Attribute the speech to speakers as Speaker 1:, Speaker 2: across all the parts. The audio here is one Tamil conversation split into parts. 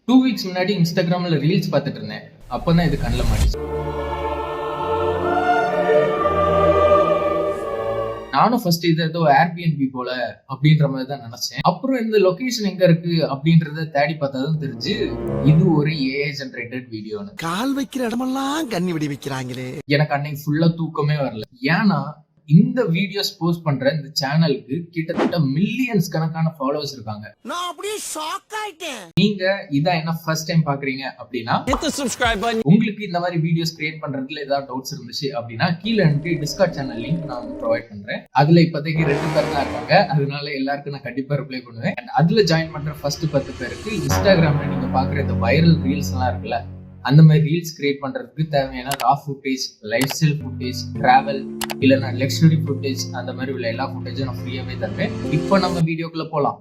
Speaker 1: 2 வீக்ஸ் முன்னாடி இன்ஸ்டாகிராம்ல ரீல்ஸ் பார்த்துட்டு இருந்தேன். அப்பதான் இது கண்ணில் மாட்டிச்சு. நானும் ஃபர்ஸ்ட் இது ஏதோ ஏர்பிஎன்பி போல அப்படின்ற மாதிரி தான் நினைச்சேன். அப்புறம் இந்த லொகேஷன் எங்க இருக்கு அப்படின்றத தேடி பார்த்தாதான் தெரிஞ்சு இது ஒரு ஏஐ ஜெனரேட்டட் வீடியோன்னு.
Speaker 2: கால் வைக்கிற இடமெல்லாம் கண்ணி வெடி வைக்கிறாங்களே.
Speaker 1: எனக்கு அன்னைக்கு ஃபுல்லா தூக்கமே வரல. ஏன்னா இந்த வீடியோஸ் போஸ்ட் பண்ற இந்த சேனலுக்கு கிட்டத்தட்ட மில்லியன்ஸ் கணக்கான ஃபாலோவர்ஸ் இருக்காங்க.
Speaker 2: நான் அப்படியே ஷாக் ஆயிட்டேன்.
Speaker 1: நீங்க இதான் என்ன ஃபர்ஸ்ட் டைம் பாக்குறீங்க அப்படின்னா உங்களுக்கு இந்த மாதிரி வீடியோஸ் கிரியேட் பண்றதுல ஏதாவது டவுட்ஸ் இருந்துச்சு அப்படின்னா கீழே எனக்கு டிஸ்கார்ட் சேனல் லிங்க் நான் வந்து ப்ரொவைட் பண்றேன். அதுல இப்போதைக்கு 2 பேர் தான் இருக்காங்க. அதனால எல்லாருக்கும் நான் கண்டிப்பா ரிப்ளை பண்ணுவேன். அண்ட் அதுல ஜாயின் பண்ற ஃபர்ஸ்ட் 10 பேருக்கு இன்ஸ்டாகிராம்ல நீங்க பாக்குற இந்த வைரல் ரீல்ஸ் எல்லாம் இருக்குல்ல, அந்த மாதிரி ரீல்ஸ் கிரியேட் பண்றதுக்கு தேவையான raw footage, lifestyle footage, travel இல்லைன்னா லக்ஸுரி ஃபுட்டேஜ், அந்த மாதிரி உள்ள எல்லா ஃபுட்டேஜும் நான் ஃப்ரீயாவே தருவேன். இப்போ நம்ம வீடியோக்குள்ள போலாம்.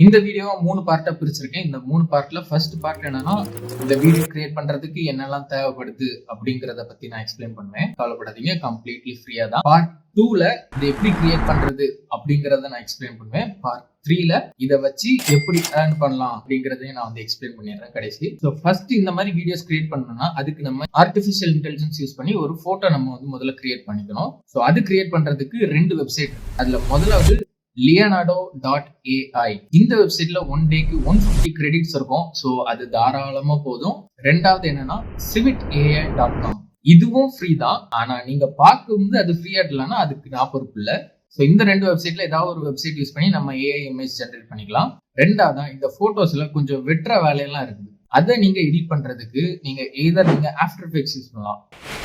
Speaker 1: இந்த வீடியோவை 3 பார்ட்டா பிரிச்சிருக்கேன். இந்த 3 பார்ட்ல ஃபர்ஸ்ட் பார்ட் என்னன்னா இந்த வீடியோ கிரியேட் பண்றதுக்கு என்னெல்லாம் தேவைப்படுது அப்படிங்கறத பத்தி நான் எக்ஸ்பிளைன் பண்ணுவேன். கவலைப்படாதீங்க, கம்ப்ளீட்லி ஃப்ரீயா தான். பார்ட் 2ல இதை எப்படி கிரியேட் பண்றது அப்படிங்கறத நான் எக்ஸ்பிளைன் பண்ணுவேன். பார்ட் 3ல இதை வச்சு எப்படி ஏர்ன் பண்ணலாம் அப்படிங்கறதையும் நான் வந்து எக்ஸ்பிளைன் பண்ணிடுறேன் கடைசி. ஸோ ஃபர்ஸ்ட் இந்த மாதிரி வீடியோஸ் கிரியேட் பண்ணணும்னா அதுக்கு நம்ம ஆர்டிஃபிஷியல் இன்டெலிஜென்ஸ் யூஸ் பண்ணி ஒரு போட்டோ நம்ம வந்து முதல்ல கிரியேட் பண்ணிக்கணும். ஸோ அது கிரியேட் பண்றதுக்கு 2 வெப்சைட். அதுல முதலாவது leonardo.ai. இந்த வெப்சைட்ல 1 டேக்கு 150 கிரெடிட்ஸ் இருக்கும். ஸோ அது தாராளமா போதும். ரெண்டாவது என்னன்னா civitai.com. இதுவும் ஃப்ரீ தான். ஆனா நீங்க பார்க்கும்போது அது ஃப்ரீயா இல்லைன்னா அதுக்கு நான் பொறுப்பு இல்லை. ஸோ இந்த 2 வெப்சைட்ல ஏதாவது ஒரு வெப்சைட் யூஸ் பண்ணி நம்ம ஏஐ இமேஜ் ஜென்ரேட் பண்ணிக்கலாம். ரெண்டாவதான் இந்த போட்டோஸ்ல கொஞ்சம் வெற்ற வேலையெல்லாம் இருக்குது. அதை நீங்க எடிட் பண்றதுக்கு நீங்க எய்தர் நீங்க ஆஃப்டர் எஃபெக்ட்ஸ் யூஸ் பண்ணலாம்,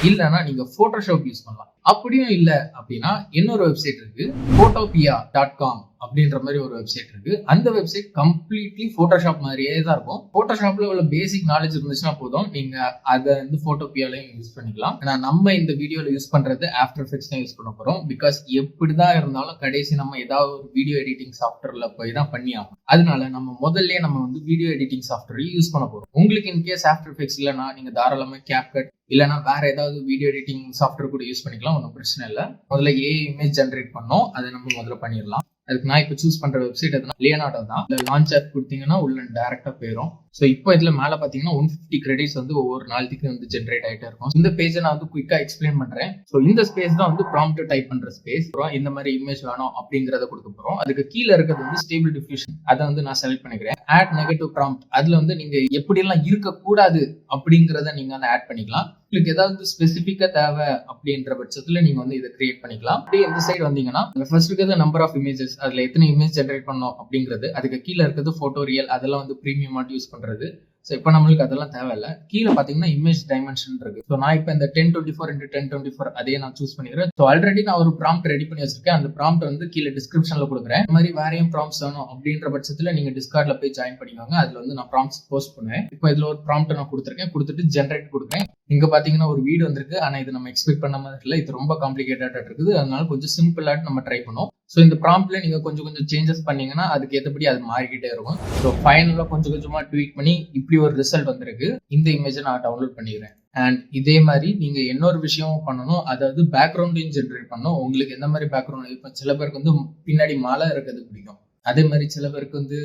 Speaker 1: இல்லைன்னா நீங்க போட்டோஷாப் யூஸ் பண்ணலாம். அப்படியும் இல்ல அப்படின்னா இன்னொரு வெப்சைட் இருக்கு, photopia.com அப்படின்ற மாதிரி ஒரு வெப்சைட் இருக்கு. அந்த வெப்சைட் கம்ப்ளீட்லி போட்டோஷாப் மாதிரியே தான் இருக்கும். போட்டோஷாப்ல உள்ள பேசிக் நாலேஜ் இருந்துச்சுன்னா போதும், நீங்க அதை வந்து போட்டோபியாலையும் யூஸ் பண்ணிக்கலாம். ஆனா நம்ம இந்த வீடியோல யூஸ் பண்றது ஆஃப்டர் எஃபெக்ட்ஸ் தான் யூஸ் பண்ண போறோம். பிகாஸ் எப்படிதான் இருந்தாலும் கடைசி நம்ம ஏதாவது ஒரு வீடியோ எடிட்டிங் சாஃப்ட்வேர்ல போய் தான் பண்ணி ஆகும். அதனால நம்ம முதல்ல நம்ம வந்து வீடியோ எடிட்டிங் சாஃப்ட்வேர் யூஸ் பண்ண போறோம். உங்களுக்கு இன்கேஸ் ஆஃப்டர் எஃபெக்ட்ஸ் இல்லைன்னா நீங்க தாராளமா CapCut இல்லைன்னா வேற ஏதாவது வீடியோ எடிட்டிங் சாஃப்ட்வேர் கூட யூஸ் பண்ணிக்கலாம். ஒன்றும் பிரச்சனை இல்லை. முதல்ல ஏஐ இமேஜ் ஜென்ரேட் பண்ணோம், அதை நம்ம முதல்ல பண்ணிடலாம். அதுக்கு நான் இப்போ சூஸ் பண்ற வெப்சைட் எதுனா லியோனார்டோ தான். லான்ச் ஆப் கொடுத்தீங்கன்னா உள்ள டைரக்டா போயிடும். ஸோ இப்போ இதுல மேல பாத்தீங்கன்னா 150 கிரெடிட்ஸ் வந்து ஒவ்வொரு நாளைக்கு வந்து ஜென்ரேட் ஆயிட்டே இருக்கும். இந்த பேஜை நான் வந்து குயிக்கா எக்ஸ்பிளைன் பண்றேன். ஸோ இந்த ஸ்பேஸ் தான் வந்து ப்ராம்ப்ட் டைப் பண்ற ஸ்பேஸ். இந்த மாதிரி இமேஜ் வேணும் அப்படிங்கறத கொடுக்க போறோம். அதுக்கு கீழே இருக்கிறது வந்து ஸ்டேபிள் டிஃப்யூஷன். அதை வந்து நான் செலக்ட் பண்ணிக்கிறேன். Add negative prompt. அதுல வந்து நீங்க எப்படி எல்லாம் இருக்கக்கூடாது அப்படிங்கறத நீங்க வந்து ஆட் பண்ணிக்கலாம். உங்களுக்கு ஏதாவது ஸ்பெசிபிக்கா தேவை அப்படின்ற பட்சத்துல நீங்க வந்து இதை கிரியேட் பண்ணிக்கலாம். அப்படியே இந்த சைடு வந்தீங்கன்னா ஃபர்ஸ்ட் இருக்கிறது நம்பர் ஆஃப் இமேஜஸ், அதுல எத்தனை இமேஜ் ஜென்ரேட் பண்ணோம் அப்படிங்கிறது. அதுக்கு கீழே இருக்கிறது போட்டோ ரியல், அதெல்லாம் வந்து ப்ரீமியம் ஆட் யூஸ் பண்றது. ஸோ இப்போ நம்மளுக்கு அதெல்லாம் தேவையில்லை. கீழே பார்த்தீங்கன்னா இமேஜ் டைமென்ஷன் இருக்கு. ஸோ நான் இப்போ இந்த 1024x1024 அதே நான் சூஸ் பண்ணிக்கிறேன். ஸோ ஆல்ரெடி நான் ஒரு ப்ராம்ப்ட் ரெடி பண்ணி வச்சிருக்கேன். அந்த ப்ராம்ப்ட் வந்து கீழே டிஸ்கிரிப்ஷன்ல கொடுக்குறேன். இந்த மாதிரி வேறையும் ப்ராம்ப்ட்ஸ் வேணும் அப்படின்ற பட்சத்தில் நீங்க டிஸ்கார்ட்ல போய் ஜாயின் பண்ணிக்கோங்க. அதுல வந்து நான் ப்ராம்ப்ட்ஸ் போஸ்ட் பண்ணுவேன். இப்போ இதுல ஒரு ப்ராம்ப்ட் நான் கொடுத்துருக்கேன். கொடுத்துட்டு ஜென்ரேட் கொடுக்குறேன். இங்க பாத்தீங்கன்னா ஒரு வீடு வந்திருக்கு. ஆனா இது நம்ம எக்ஸ்பெக்ட் பண்ண மாதிரி இல்லை. இது ரொம்ப காம்ப்ளிகேட்டடா இருக்குது. அதனால கொஞ்சம் சிம்பிளாட்டு நம்ம ட்ரை பண்ணுவோம். ஸோ இந்த ப்ராம்ப்ட்ல நீங்க கொஞ்சம் சேஞ்சஸ் பண்ணீங்கன்னா அதுக்கு ஏற்றபடி அது மாறிக்கிட்டே இருக்கும். ஸோ ஃபைனலா கொஞ்சமா ட்வீட் பண்ணி இப்படி ஒரு ரிசல்ட் வந்திருக்கு. இந்த இமேஜை நான் டவுன்லோட் பண்ணிக்கிறேன். அண்ட் இதே மாதிரி நீங்க இன்னொரு விஷயமும் பண்ணணும், அதாவது பேக்ரவுண்டையும் ஜென்ரேட் பண்ணணும். உங்களுக்கு எந்த மாதிரி பேக்ரவுண்ட், இப்போ சில பேருக்கு வந்து பின்னாடி மலை இருக்கிறது பிடிக்கும். அதே மாதிரி சில பேருக்கு வந்து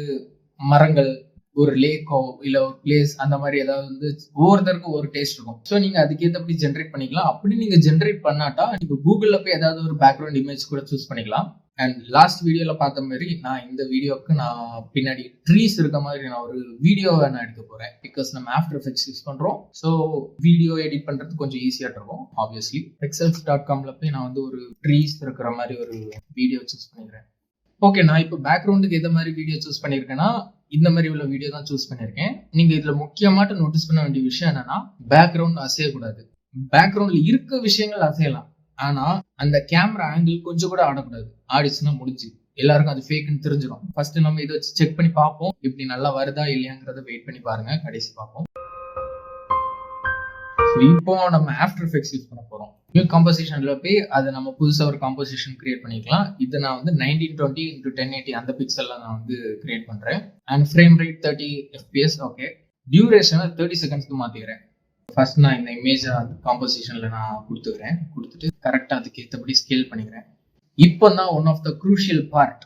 Speaker 1: மரங்கள், ஒரு லேக்கோ இல்ல ஒரு பிளேஸ், அந்த மாதிரி ஏதாவது வந்து ஒவ்வொருத்தருக்கும் ஒரு டேஸ்ட் இருக்கும். ஸோ நீங்க அதுக்கேற்றபடி ஜென்ரேட் பண்ணிக்கலாம். அப்படி நீங்க ஜென்ரேட் பண்ணாட்டா நீங்க கூகுள்ல போய் ஏதாவது ஒரு பேக்ரவுண்ட் இமேஜ் கூட சூஸ் பண்ணிக்கலாம். அண்ட் லாஸ்ட் வீடியோல பார்த்த மாதிரி நான் இந்த வீடியோக்கு நான் பின்னாடி ட்ரீஸ் இருக்க மாதிரி நான் ஒரு வீடியோவை நான் எடுக்க போறேன். பிகாஸ் நம்ம ஆஃப்டர் எஃபெக்ட்ஸ் யூஸ் பண்றோம். ஸோ வீடியோ எடிட் பண்றது கொஞ்சம் ஈஸியா இருக்கும். ஆப்வியஸ்லி pexels.comல போய் நான் வந்து ஒரு ட்ரீஸ் இருக்கிற மாதிரி ஒரு வீடியோ சூஸ் பண்ணிக்கிறேன். ஓகே, நான் இப்போ பேக்ரவுண்டுக்கு எந்த மாதிரி வீடியோ சூஸ் பண்ணியிருக்கேன்னா இந்த மாதிரி உள்ள வீடியோ தான் சூஸ் பண்ணியிருக்கேன். நீங்க இதுல முக்கியமாட்ட நோட்டீஸ் பண்ண வேண்டிய விஷயம் என்னன்னா பேக்ரவுண்ட் அசையக்கூடாது. பேக்ரவுண்ட்ல இருக்க விஷயங்கள் அசையலாம், ஆனா அந்த கேமரா ஆங்கிள் கொஞ்சம் கூட ஆடக்கூடாது. ஆடிச்சுன்னா முடிஞ்சு எல்லாருக்கும் அது ஃபேக்னு தெரிஞ்சிடும். ஃபர்ஸ்ட் நம்ம இதை வச்சு செக் பண்ணி பார்ப்போம், இப்படி நல்லா வருதா இல்லையாங்கிறத வெயிட் பண்ணி பாருங்க, கடைசி பார்ப்போம். இப்போ நம்ம ஆஃப்டர் எஃபெக்ட்ஸ் யூஸ் பண்ண போறோம். நியூ காம்போசிஷன்ல போய் அதை நம்ம புதுசா ஒரு காம்போசிஷன் கிரியேட் பண்ணிக்கலாம். இதை நான் வந்து 1920x1080 அந்த பிக்சல்ல நான் வந்து கிரியேட் பண்றேன். And frame rate 30 FPS. Okay, டியூரேஷனை 30 செகண்ட்ஸ்க்கு மாத்திக்கிறேன். ஃபர்ஸ்ட் நான் இந்த இமேஜ் காம்போசிஷன்ல நான் கொடுத்துக்கிறேன். கொடுத்துட்டு கரெக்டா அதுக்கு ஏற்றபடி ஸ்கேல் பண்ணிக்கிறேன். இப்போ தான் one of the crucial part.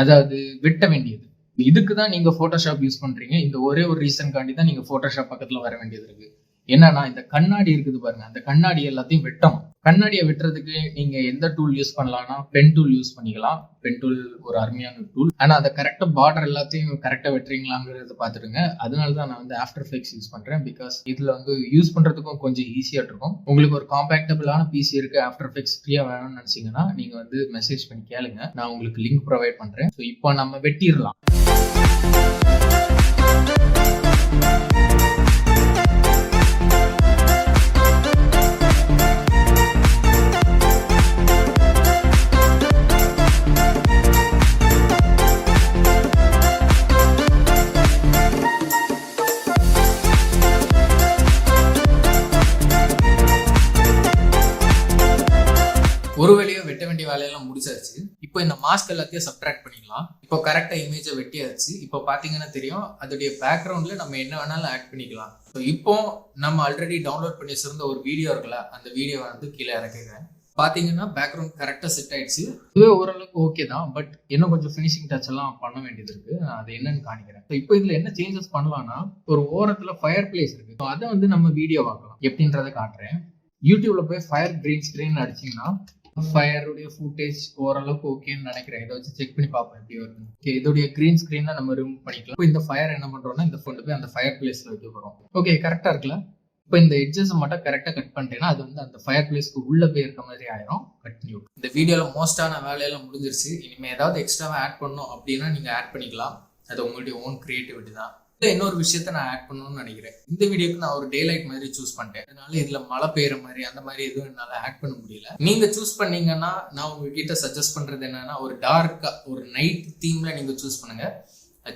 Speaker 1: அதாவது வெட்ட வேண்டியது. இதுக்கு தான் நீங்க போட்டோஷாப் யூஸ் பண்றீங்க. இந்த ஒரே ஒரு ரீசன் காண்டி தான் நீங்க போட்டோஷாப் பக்கத்துல வர வேண்டியது இருக்கு. என்னன்னா இந்த கண்ணாடி இருக்குது பாருங்க, அந்த கண்ணாடி எல்லாத்தையும் வெட்டணும். கண்ணாடியை வெட்டுறதுக்கு நீங்க எந்த டூல் யூஸ் பண்ணலாம்னா பென் டூல் யூஸ் பண்ணிக்கலாம். பென் டூல் ஒரு அருமையான டூல். ஆனா அதை கரெக்டா பார்டர் எல்லாத்தையும் கரெக்டா வெட்டுறீங்களாங்கிறத பாத்துருங்க. அதனாலதான் நான் வந்து ஆஃப்டர் எஃபெக்ட்ஸ் யூஸ் பண்றேன். பிகாஸ் இதுல வந்து யூஸ் பண்றதுக்கும் கொஞ்சம் ஈஸியா இருக்கும். உங்களுக்கு ஒரு காம்பேக்டபிளான பிசி இருக்கு, ஆஃப்டர் எஃபெக்ட்ஸ் ஃப்ரீயா வேணும்னு நினைச்சீங்கன்னா நீங்க வந்து மெசேஜ் பண்ணி கேளுங்க, நான் உங்களுக்கு லிங்க் ப்ரொவைட் பண்றேன். ஸோ இப்போ நம்ம வெட்டிடலாம். ஒரு வேலையோ வெட்ட வேண்டிய வேலையெல்லாம் முடிச்சாச்சு. இப்போ இந்த மாஸ்க் எல்லாத்தையும் சப்ட்ராக்ட் பண்ணிக்கலாம். இப்போ கரெக்டா இமேஜை வெட்டியாச்சு. இப்போ பாத்தீங்கன்னா தெரியும், அதோடைய பேக்ரவுண்ட்ல நம்ம என்ன வேணாலும் ஆட் பண்ணிக்கலாம். ஸோ இப்போ நம்ம ஆல்ரெடி டவுன்லோட் பண்ணி வச்சிருந்த ஒரு வீடியோ இருக்குல்ல, அந்த வீடியோவை வந்து கீழே இறக்குறேன். பாத்தீங்கன்னா பேக்ரவுண்ட் கரெக்டா செட் ஆயிடுச்சு. இதுவே ஓரளவுக்கு ஓகே தான், பட் இன்னும் கொஞ்சம் ஃபினிஷிங் டச் எல்லாம் பண்ண வேண்டியது இருக்கு. அது என்னன்னு காணிக்கிறேன். இப்போ இதுல என்ன சேஞ்சஸ் பண்ணலாம்னா, ஒரு ஓரத்துல ஃபயர் பிளேஸ் இருக்கு, அதை வந்து நம்ம வீடியோ பார்க்கலாம். எப்படின்றத காட்டுறேன். யூடியூப்ல போய் ஃபயர் கிரீன் ஸ்கிரீன் அடிச்சீங்கன்னா ஃபயருடைய ஃபுட்டேஜ் ஓரளவுக்கு ஓகேன்னு நினைக்கிறேன். இதை வச்சு செக் பண்ணி பார்ப்போம் எப்படி வருது. ஓகே, இதோடைய கிரீன் ஸ்கிரீனை நம்ம ரிமூவ் பண்ணிக்கலாம். இப்போ இந்த ஃபயர் என்ன பண்றோம்னா, இந்த கொண்டு போய் அந்த ஃபயர் பிளேஸ்ல வைக்க போறோம். ஓகே, கரெக்டா இருக்குல்ல. இப்போ இந்த எட்ஜஸ் மட்டும் கரெக்டா கட் பண்ணிட்டேன்னா அது வந்து அந்த ஃபயர் பிளேஸ்க்கு உள்ள போய் இருக்க மாதிரி ஆயிரும். கண்டினியூ. இந்த வீடியோல மோஸ்டான வேலையெல்லாம் முடிஞ்சிருச்சு. இனிமே ஏதாவது எக்ஸ்ட்ராவா ஆட் பண்ணணும் அப்படின்னா நீங்க ஆட் பண்ணிக்கலாம். அது உங்களுடைய ஓன் கிரியேட்டிவிட்டி தான். இன்னொரு விஷயத்த நான் ஆட் பண்ணணும்னு நினைக்கிறேன். இந்த வீடியோக்கு நான் ஒரு டே லைட் மாதிரி சூஸ் பண்ணிட்டேன். அதனால இதுல மழை பெய்யற மாதிரி அந்த மாதிரி எதுவும் என்னால ஆட் பண்ண முடியல. நீங்க சூஸ் பண்ணீங்கன்னா நான் உங்ககிட்ட சஜஸ்ட் பண்றது என்னன்னா, ஒரு டார்க்கா ஒரு நைட் தீம்ல நீங்க சூஸ் பண்ணுங்க.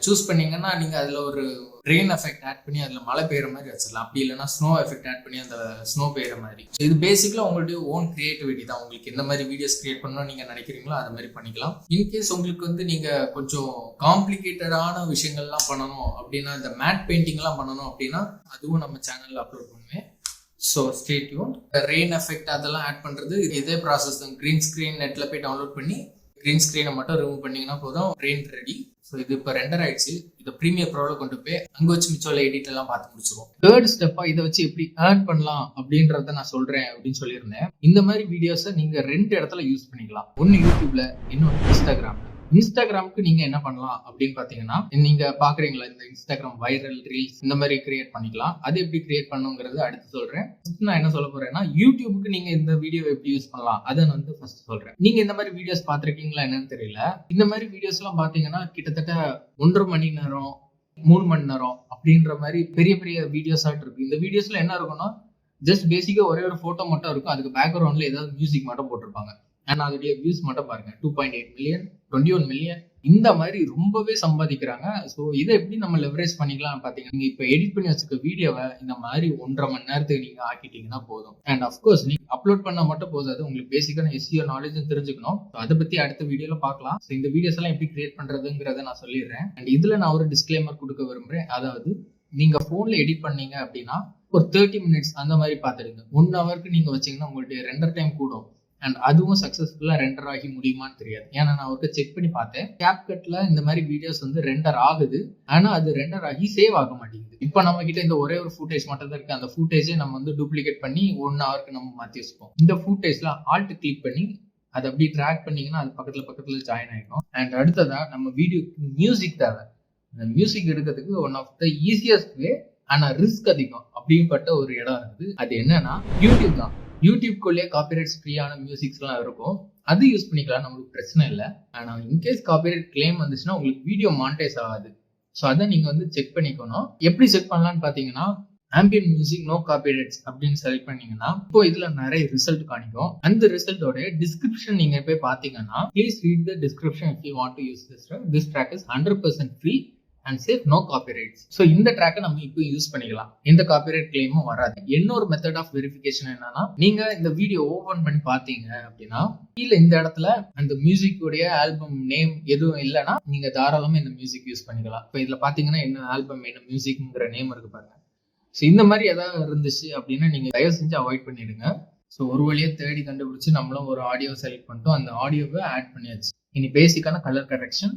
Speaker 1: சூஸ் பண்ணீங்கன்னா நீங்க அதுல ஒரு ரெயின் எஃபெக்ட் ஆட் பண்ணி அதுல மழை பெய்யற மாதிரி வச்சிடலாம். அப்படி இல்லைன்னா ஸ்னோ எஃபெக்ட் ஆட் பண்ணி அந்த ஸ்னோ பெய்யற மாதிரி. இது பேசிக்கலா உங்களுடைய ஓன் கிரியேட்டிவிட்டி தான். உங்களுக்கு எந்த மாதிரி வீடியோஸ் கிரியேட் பண்ணணும் நீங்க நினைக்கிறீங்களோ அது மாதிரி பண்ணிக்கலாம். இன்கேஸ் உங்களுக்கு வந்து நீங்க கொஞ்சம் காம்ப்ளிகேட்டடான விஷயங்கள்லாம் பண்ணணும் அப்படின்னா, இந்த மேட் பெயிண்டிங் எல்லாம் பண்ணணும் அப்படின்னா அதுவும் நம்ம சேனல்ல அப்லோட் பண்ணுவேன். So stay tune. Rain effect அதெல்லாம் ஆட் பண்றது இதே ப்ராசஸ் தான். கிரீன் ஸ்கிரீன் நெட்ல போய் டவுன்லோட் பண்ணி கிரீன் ஸ்கிரீனை மட்டும் ரிமூவ் பண்ணீங்கன்னா போதும், ரெயின் ரெடி. ஸோ இது இப்போ ரெண்டர் ஆயிடுச்சு. இதை ப்ரீமியர் ப்ரோல கொண்டு போய் அங்கே வச்சு மிச்சம் எடிட் எல்லாம் பார்த்து முடிச்சிருவோம். தேர்ட் ஸ்டெப்பா இதை வச்சு எப்படி ஏர்ன் பண்ணலாம் அப்படின்றத நான் சொல்றேன் அப்படின்னு சொல்லியிருந்தேன். இந்த மாதிரி வீடியோஸை நீங்க 2 இடத்துல யூஸ் பண்ணிக்கலாம். ஒன்னு யூடியூப்ல, இன்னொன்று இன்ஸ்டாகிராம்ல. இன்ஸ்டாகிராமுக்கு நீங்க என்ன பண்ணலாம் அப்படின்னு பாத்தீங்கன்னா, நீங்க பாக்குறீங்களா இந்த இன்ஸ்டாகிராம் வைரல் ரீல்ஸ் இந்த மாதிரி கிரியேட் பண்ணிக்கலாம். அது எப்படி கிரியேட் பண்ணுங்கிறது அடுத்து சொல்றேன். நான் என்ன சொல்ல போறேன்னா, யூடியூபுக்கு நீங்க இந்த வீடியோ எப்படி யூஸ் பண்ணலாம் அதை நான் வந்து ஃபர்ஸ்ட் சொல்றேன். நீங்க இந்த மாதிரி வீடியோஸ் பாத்திருக்கீங்களா என்னன்னு தெரியல. இந்த மாதிரி வீடியோஸ் எல்லாம் பாத்தீங்கன்னா கிட்டத்தட்ட 1.5 மணி நேரம் 3 மணி நேரம் அப்படின்ற மாதிரி பெரிய பெரிய வீடியோஸ் ஆட்டு இருக்கு. இந்த வீடியோஸ்ல என்ன இருக்கும்னா, ஜஸ்ட் பேசிக்கா ஒரே ஒரு போட்டோ மட்டும் இருக்கும். அதுக்கு பேக்ரவுண்ட்ல ஏதாவது மியூசிக் மட்டும் போட்டிருப்பாங்க. அண்ட் அதோடைய வியூஸ் மட்டும் பாருங்க, 2.8 மில்லியன், 21 மில்லியன், இந்த மாதிரி ரொம்பவே சம்பாதிக்கிறாங்க. ஸோ இதை எப்படி நம்ம லெவரேஜ் பண்ணிக்கலாம் பாத்தீங்கன்னா, நீங்க இப்ப எடிட் பண்ணி வச்சுக்க வீடியோவை இந்த மாதிரி 1.5 மணி நேரத்துக்கு நீங்க ஆக்கிட்டீங்கன்னா போதும். அண்ட் அஃப்கோர்ஸ் நீங்க அப்லோட் பண்ணா மட்டும் போதாது, உங்களுக்கு பேசிக்கான SEO நாலேஜும் தெரிஞ்சுக்கணும். அதை பத்தி அடுத்த வீடியோல பார்க்கலாம். ஸோ இந்த வீடியோஸ் எல்லாம் எப்படி கிரியேட் பண்றதுங்கிறத நான் சொல்லிடுறேன். அண்ட் இதுல நான் ஒரு டிஸ்க்ளைமர் கொடுக்க விரும்புறேன். அதாவது நீங்க போன்ல எடிட் பண்ணீங்க அப்படின்னா ஒரு 30 மினிட்ஸ் அந்த மாதிரி பாத்துடுங்க. 1 ஹவருக்கு நீங்க வச்சீங்கன்னா உங்களுடைய ரெண்டர் டைம் கூடும். அண்ட் அதுவும் சக்சஸ்ஃபுல்லா ரெண்டர் ஆகி முடியுமான்னு தெரியாது. ஏன்னா நான் ஒருக்க செக் பண்ணி பார்த்தேன், கேப்கட்ல இந்த மாதிரி வீடியோஸ் வந்து ரெண்டர் ஆகுது, ஆனா அது ரெண்டர் ஆகி சேவ் ஆக மாட்டேங்குது. இப்போ நம்ம கிட்ட இந்த ஒரே ஒரு ஃபுட்டேஜ் மட்டும் தான் இருக்கு. அந்த ஃபுட்டேஜை நம்ம வந்து டூப்ளிகேட் பண்ணி 1 ஹவருக்கு நம்ம மாத்தி வச்சுப்போம். இந்த ஃபுட்டேஜ்ல ஆல்ட் கிளிக் பண்ணி அதை அப்படி ட்ராக் பண்ணீங்கன்னா அது பக்கத்துல ஜாயின் ஆகிடும். அண்ட் அடுத்ததா நம்ம வீடியோக்கு மியூசிக் தேவை. இந்த மியூசிக் எடுக்கிறதுக்கு one of the easiest way, ஆனா ரிஸ்க் அதிகம் அப்படிப்பட்ட ஒரு இடம் இருக்குது. அது என்னன்னா யூடியூப் தான். யூடியூப்குள்ளேயே காப்பிரைட்ஸ் ஃப்ரீயான மியூசிக்ஸ் எல்லாம் இருக்கும். அது யூஸ் பண்ணிக்கலாம், நம்மளுக்கு பிரச்சனை இல்லை. ஆனா இன்கேஸ் காப்பிரைட் கிளைம் வந்துச்சுன்னா உங்களுக்கு வீடியோ மானிடைஸ் ஆகாது. ஸோ அதை நீங்க வந்து செக் பண்ணிக்கணும். எப்படி செக் பண்ணலாம்னு பாத்தீங்கன்னா, ஆம்பியன்ட் மியூசிக் நோ காப்பிரைட்ஸ் அப்படின்னு செலக்ட் பண்ணீங்கன்னா இப்போ இதுல நிறைய ரிசல்ட் காணிக்கும். அந்த ரிசல்ட்டோட டிஸ்கிரிப்ஷன் நீங்க போய் பாத்தீங்கன்னா, please read the description if you want to use this track. This track is 100% free and safe, no copyrights. So இந்த ட்ராக்கை நம்ம இப்போ யூஸ் பண்ணிக்கலாம். எந்த காப்பிரைட் கிளைமும் வராது. இன்னொரு மெத்தட் ஆஃப் வெரிஃபிகேஷன் என்னன்னா, நீங்க இந்த வீடியோ ஓபன் பண்ணி பாத்தீங்க அப்படின்னா கீழே இந்த இடத்துல அந்த மியூசிக் உடைய ஆல்பம் நேம் எதுவும் இல்லைன்னா நீங்க தாராளமா இந்த மியூசிக் யூஸ் பண்ணிக்கலாம். இப்போ இதுல பாத்தீங்கன்னா என்ன ஆல்பம் என்ன மியூசிக்ங்கிற நேம் இருக்கு பாருங்க. ஸோ இந்த மாதிரி ஏதாவது இருந்துச்சு அப்படின்னா நீங்க தயவு செஞ்சு அவாய்ட் பண்ணிடுங்க. ஸோ ஒரு வழியா தேடி கண்டுபிடிச்சு நம்மளும் ஒரு ஆடியோ செலக்ட் பண்ணிட்டோம். அந்த ஆடியோவை ஆட் பண்ணியாச்சு. இனி பேசிக்கான கலர் கரெக்ஷன்,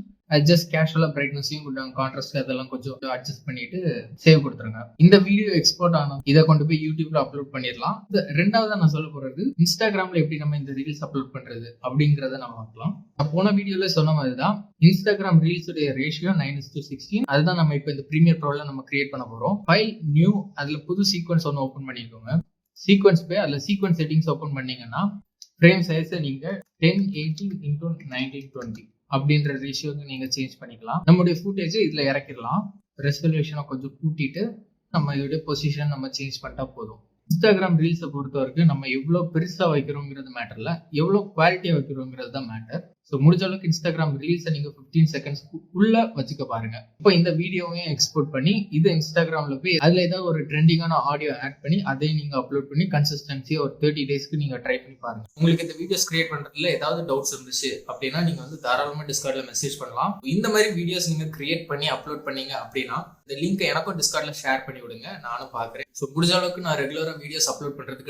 Speaker 1: ஜஸ்ட் கேஷுவலா பிரைட்னஸையும் கொஞ்சம் கான்ட்ராஸ்ட் அதெல்லாம் கொஞ்சம் அட்ஜஸ்ட் பண்ணிட்டு சேவ் கொடுத்துருங்க. இந்த வீடியோ எக்ஸ்போர்ட் ஆன இதை கொண்டு போய் யூடியூப்ல அப்லோட் பண்ணிடலாம். ரெண்டாவதா நான் சொல்ல போறது இன்ஸ்டாகிராம்ல எப்படி நம்ம இந்த ரீல்ஸ் அப்லோட் பண்றது அப்படிங்கறத நம்ம பார்க்கலாம். நான் போன வீடியோல சொன்ன மாதிரிதான் இன்ஸ்டாகிராம் ரீல்ஸ் உடைய ரேஷியோ 9:16. அதுதான் நம்ம இப்ப இந்த பிரீமியர் ப்ரோல நம்ம கிரியேட் பண்ண போறோம். ஃபைல் நியூ, அதுல புது சீக்வன்ஸ் ஒன்று ஓபன் பண்ணிக்கோங்க. சீக்வன்ஸ் போய் அதுல சீக்வன்ஸ் செட்டிங்ஸ் ஓபன் பண்ணீங்கன்னா ஃப்ரேம் சைஸை நீங்க 1080x1920 அப்படின்ற ரேஷியோக்கு நீங்க சேஞ்ச் பண்ணிக்கலாம். நம்மளுடைய ஃபுட்டேஜ் இதுல இறக்கிடலாம். ரெசல்யூஷனை கொஞ்சம் கூட்டிட்டு நம்ம இதோட பொசிஷன் நம்ம சேஞ்ச் பண்ணிட்டா போதும். இன்ஸ்டாகிராம் ரீல்ஸை பொறுத்த வரைக்கும் நம்ம எவ்வளவு பெருசா வைக்கிறோங்கிறது மேட்டர்ல, எவ்வளவு குவாலிட்டியா வைக்கிறோங்கிறது தான் மேட்டர். ஸோ முடிஞ்ச அளவுக்கு இன்ஸ்டாகிராம் ரீல்ஸை நீங்க 15 செகண்ட்ஸ் உள்ள வச்சுக்க பாருங்க. இப்போ இந்த வீடியோவையும் எக்ஸ்போர்ட் பண்ணி இது இன்ஸ்டாகிராம்ல போய் அதுல ஏதாவது ஒரு ட்ரெண்டிங்கான ஆடியோ ஆட் பண்ணி அதையும் நீங்க அப்லோட் பண்ணி கன்சிஸ்டன்சி ஒரு 30 டேஸ்க்கு நீங்க ட்ரை பண்ணி பாருங்க. உங்களுக்கு இந்த வீடியோஸ் கிரியேட் பண்றதுல ஏதாவது டவுட்ஸ் இருந்துச்சு அப்படின்னா நீங்க வந்து தாராளமா டிஸ்கார்ட்ல மெசேஜ் பண்ணலாம். இந்த மாதிரி வீடியோஸ் நீங்க கிரியேட் பண்ணி அப்லோட் பண்ணீங்க அப்படின்னா இந்த லிங்க் எனக்கும் டிஸ்கார்ட்ல ஷேர் பண்ணி விடுங்க, நானும் பாக்குறேன். ஸோ முடிஞ்ச அளவுக்கு நான் ரெகுலரா வீடியோஸ் அப்லோட் பண்றதுக்கு